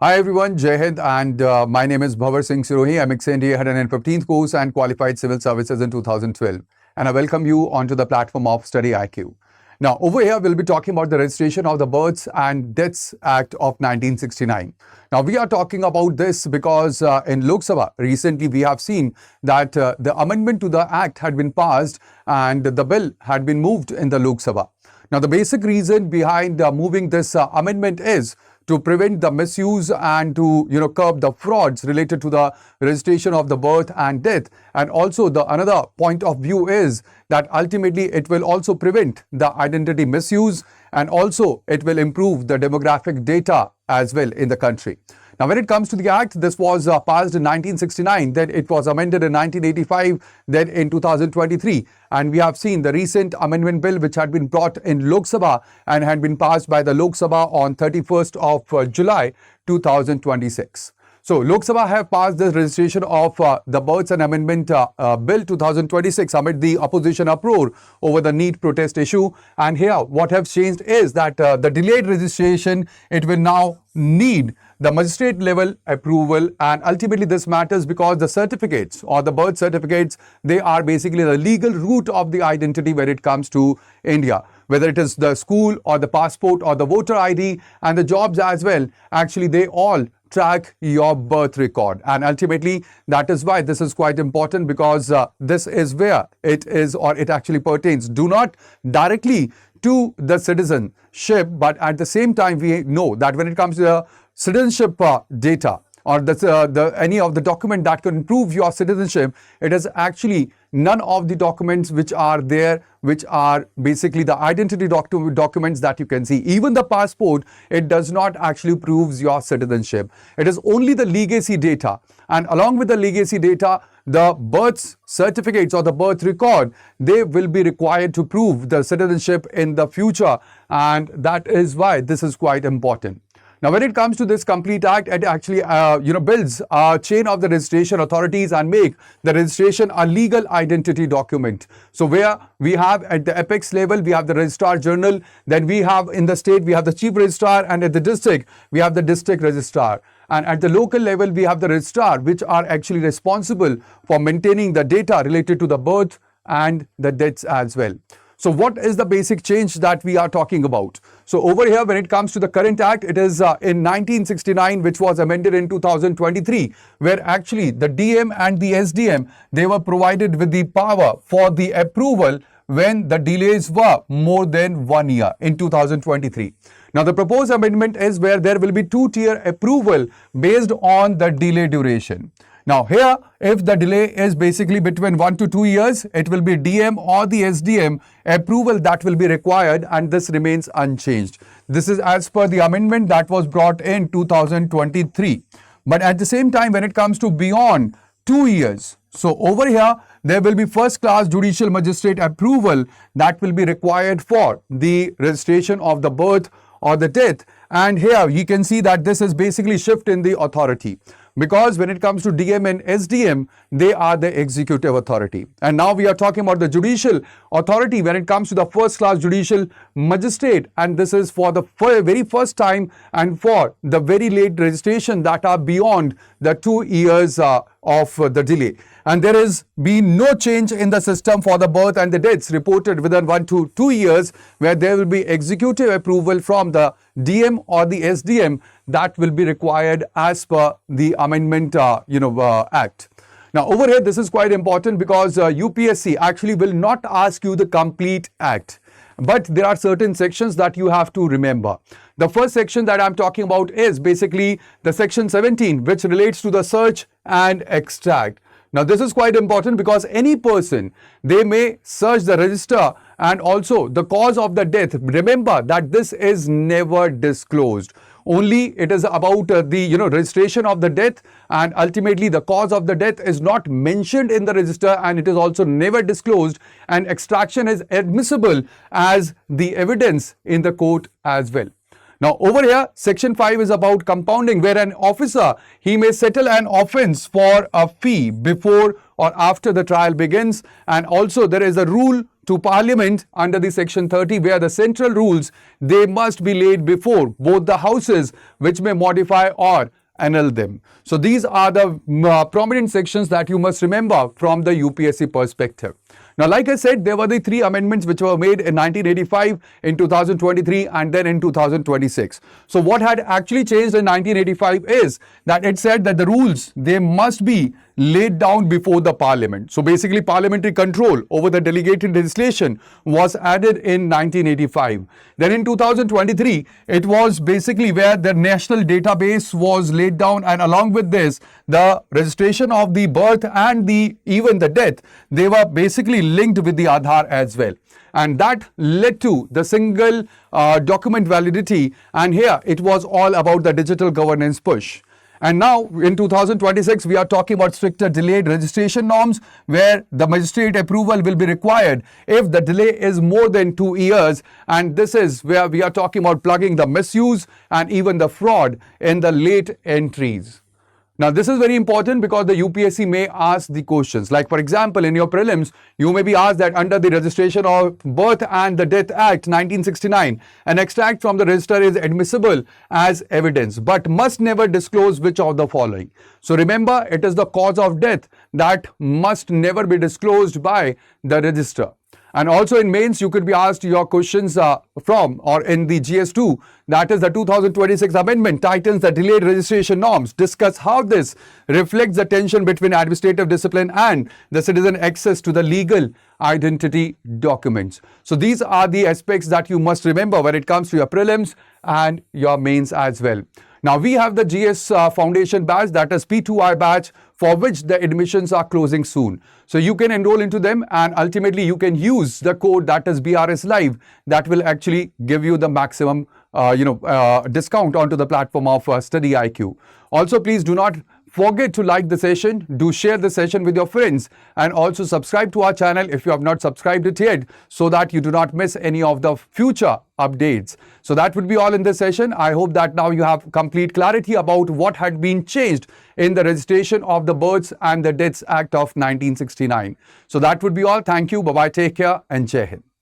Hi everyone, Jai Hind, and my name is Bhanwar Singh. I'm ex-NDA, had an 15th course and qualified civil services in 2012. And I welcome you onto the platform of StudyIQ. Now, over here, we'll be talking about the registration of the Births and Deaths Act of 1969. Now, we are talking about this because in Lok Sabha, recently we have seen that the amendment to the Act had been passed and the bill had been moved in the Lok Sabha. Now, the basic reason behind moving this amendment is to prevent the misuse and to curb the frauds related to the registration of the birth and death. And also the another point of view is that ultimately it will also prevent the identity misuse, and also it will improve the demographic data as well in the country. Now, when it comes to the Act, this was passed in 1969, then it was amended in 1985, then in 2023. And we have seen the recent amendment bill which had been brought in Lok Sabha and had been passed by the Lok Sabha on 31st of July 2026. So, Lok Sabha have passed the registration of the Births and Amendment Bill 2026 amid the opposition uproar over the NEET protest issue. And here, what has changed is that the delayed registration, it will now need the magistrate level approval, and ultimately this matters because the certificates or the birth certificates, they are basically the legal root of the identity when it comes to India. Whether it is the school or the passport or the voter ID and the jobs as well, actually they all track your birth record, and ultimately that is why this is quite important, because this is where it is, or it actually pertains, do not directly to the citizenship, but at the same time we know that when it comes to the citizenship data or any of the document that can prove your citizenship, it is actually none of the documents which are there, which are basically the identity documents that you can see. Even the passport, it does not actually prove your citizenship. It is only the legacy data. And along with the legacy data, the birth certificates or the birth record, they will be required to prove the citizenship in the future. And that is why this is quite important. Now, when it comes to this complete act, it actually builds a chain of the registration authorities and make the registration a legal identity document. So where we have at the apex level, we have the registrar general, then we have in the state, we have the chief registrar, and at the district, we have the district registrar. And at the local level, we have the registrar, which are actually responsible for maintaining the data related to the birth and the deaths as well. So what is the basic change that we are talking about? So over here, when it comes to the current act, it is in 1969, which was amended in 2023, where actually the DM and the SDM, they were provided with the power for the approval when the delays were more than 1 year in 2023. Now, the proposed amendment is where there will be two-tier approval based on the delay duration. Now here, if the delay is basically between 1 to 2 years, it will be DM or the SDM approval that will be required, and this remains unchanged. This is as per the amendment that was brought in 2023. But at the same time, when it comes to beyond 2 years, so over here, there will be first class judicial magistrate approval that will be required for the registration of the birth or the death. And here you can see that this is basically shift in the authority, because when it comes to DM and SDM, they are the executive authority. And now we are talking about the judicial authority when it comes to the first class judicial magistrate. And this is for the very first time and for the very late registration that are beyond the 2 years of the delay. And there has been no change in the system for the birth and the deaths reported within 1 to 2 years, where there will be executive approval from the DM or the SDM that will be required as per the amendment act. Now over here, this is quite important because UPSC actually will not ask you the complete act, but there are certain sections that you have to remember. The first section that I'm talking about is basically the section 17, which relates to the search and extract. Now, this is quite important because any person, they may search the register and also the cause of the death. Remember that this is never disclosed. Only it is about the registration of the death, and ultimately the cause of the death is not mentioned in the register, and it is also never disclosed, and extraction is admissible as the evidence in the court as well. Now over here, section 5 is about compounding, where an officer, he may settle an offence for a fee before or after the trial begins. And also there is a rule to Parliament under the Section 30, where the central rules, they must be laid before both the houses, which may modify or annul them. So these are the prominent sections that you must remember from the UPSC perspective. Now, like I said, there were the 3 amendments which were made in 1985, in 2023, and then in 2026. So what had actually changed in 1985 is that it said that the rules, they must be laid down before the Parliament. So basically, parliamentary control over the delegated legislation was added in 1985. Then in 2023, it was basically where the national database was laid down, and along with this, the registration of the birth and even the death, they were basically linked with the Aadhaar as well. And that led to the single document validity, and here it was all about the digital governance push. And now in 2026, we are talking about stricter delayed registration norms, where the magistrate approval will be required if the delay is more than 2 years. And this is where we are talking about plugging the misuse and even the fraud in the late entries. Now, this is very important because the UPSC may ask the questions. Like, for example, in your prelims, you may be asked that under the Registration of Birth and the Death Act 1969, an extract from the register is admissible as evidence, but must never disclose which of the following. So remember, it is the cause of death that must never be disclosed by the register. And also in mains, you could be asked your questions from, or in the GS2, that is the 2026 amendment tightens the delayed registration norms. Discuss how this reflects the tension between administrative discipline and the citizen access to the legal identity documents. So these are the aspects that you must remember when it comes to your prelims and your mains as well. Now, we have the GS Foundation batch, that is P2I batch, for which the admissions are closing soon. So you can enroll into them, and ultimately you can use the code that is BRS Live, that will actually give you the maximum discount onto the platform of StudyIQ. Also, please do not forget to like the session, do share the session with your friends, and also subscribe to our channel if you have not subscribed it yet, so that you do not miss any of the future updates. So that would be all in this session. I hope that now you have complete clarity about what had been changed in the Registration of the Births and the Deaths Act of 1969. So that would be all. Thank you. Bye-bye. Take care and Jai Hind.